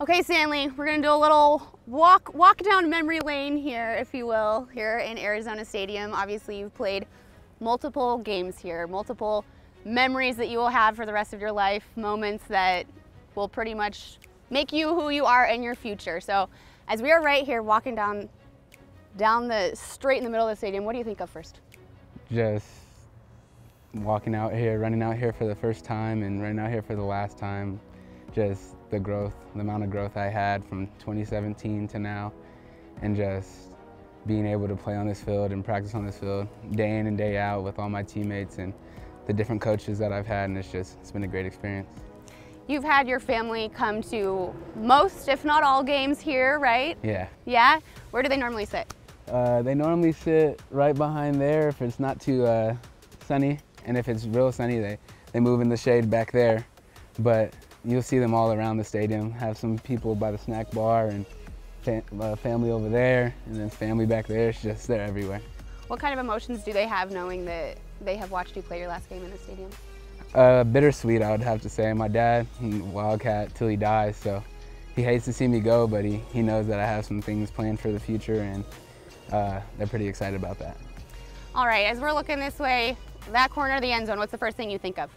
Okay, Stanley, we're gonna do a little walk down memory lane here, if you will, here in Arizona Stadium. Obviously, you've played multiple games here, multiple memories that you will have for the rest of your life, moments that will pretty much make you who you are in your future. So, as we are right here walking down the straight in the middle of the stadium, what do you think of first? Just walking out here, running out here for the first time and running out here for the last time. Just the growth, the amount of growth I had from 2017 to now, and just being able to play on this field and practice on this field day in and day out with all my teammates and the different coaches that I've had, and it's been a great experience. You've had your family come to most, if not all, games here, right? Yeah. Yeah? Where do they normally sit? They normally sit right behind there if it's not too sunny, and if it's real sunny, they move in the shade back there. But you'll see them all around the stadium. Have some people by the snack bar and family over there, and then family back there. It's just, they're everywhere. What kind of emotions do they have knowing that they have watched you play your last game in the stadium? Bittersweet, I would have to say. My dad, Wildcat till he dies, so he hates to see me go, but he knows that I have some things planned for the future, and they're pretty excited about that. All right, as we're looking this way, that corner of the end zone, what's the first thing you think of?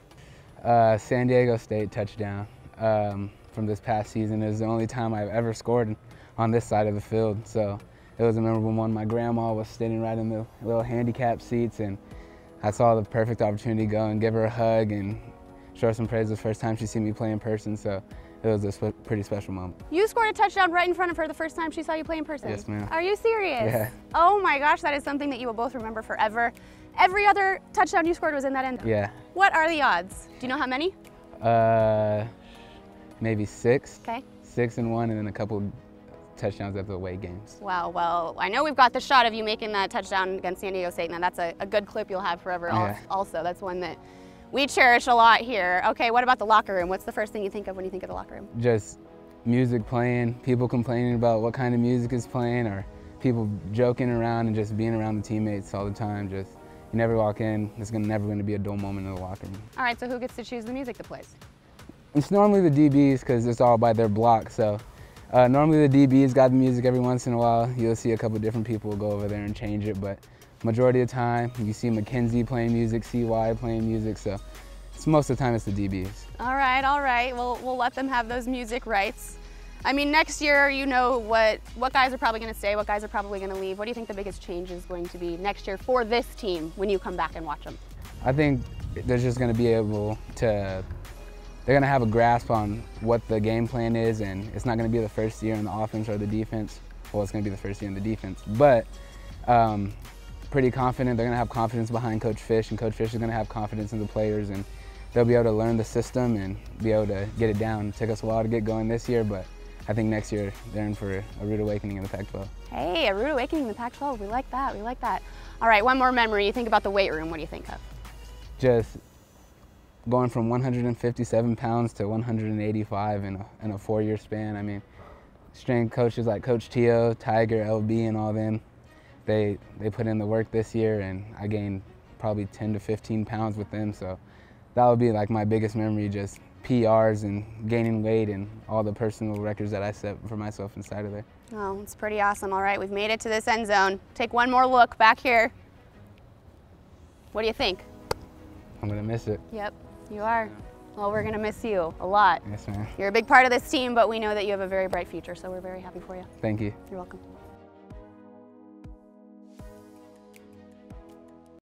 San Diego State touchdown from this past season. It was the only time I've ever scored on this side of the field, so it was a memorable one. My grandma was sitting right in the little handicap seats, and I saw the perfect opportunity to go and give her a hug and show her some praise the first time she seen me play in person, so it was a pretty special moment. You scored a touchdown right in front of her the first time she saw you play in person? Yes, ma'am. Are you serious? Yeah. Oh my gosh, that is something that you will both remember forever. Every other touchdown you scored was in that end zone? Yeah. What are the odds? Do you know how many? Maybe 6. Okay. 6 and 1, and then a couple touchdowns at the away games. Wow, well, I know we've got the shot of you making that touchdown against San Diego State, and that's a good clip you'll have forever. Yeah. Also, that's one that we cherish a lot here. Okay, what about the locker room? What's the first thing you think of when you think of the locker room? Just music playing, people complaining about what kind of music is playing, or people joking around and just being around the teammates all the time. Just, you never walk in, there's never going to be a dull moment in the locker room. All right, so who gets to choose the music that plays? It's normally the DBs because it's all by their block. So normally the DBs got the music. Every once in a while, you'll see a couple different people go over there and change it. But majority of the time, you see McKenzie playing music, CY playing music. So most of the time, it's the DBs. All right, all right. We'll let them have those music rights. I mean, next year, you know what guys are probably going to stay, what guys are probably going to leave. What do you think the biggest change is going to be next year for this team when you come back and watch them? I think they're just going to be able to, they're going to have a grasp on what the game plan is, and it's not going to be the first year in the offense or the defense. Well, it's going to be the first year in the defense, but pretty confident. They're going to have confidence behind Coach Fish, and Coach Fish is going to have confidence in the players, and they'll be able to learn the system and be able to get it down. It took us a while to get going this year, but I think next year they're in for a rude awakening in the Pac-12. Hey, a rude awakening in the Pac-12. We like that. We like that. All right, one more memory. You think about the weight room. What do you think of? Just going from 157 pounds to 185 in a 4-year span. I mean, strength coaches like Coach Tio, Tiger, LB, and all them, they put in the work this year, and I gained probably 10 to 15 pounds with them. So that would be like my biggest memory, just PRs and gaining weight and all the personal records that I set for myself inside of there. Oh, it's pretty awesome. All right, we've made it to this end zone. Take one more look back here. What do you think? I'm gonna miss it. Yep, you are. Well, we're gonna miss you a lot. Yes, ma'am. You're a big part of this team, but we know that you have a very bright future, so we're very happy for you. Thank you. You're welcome.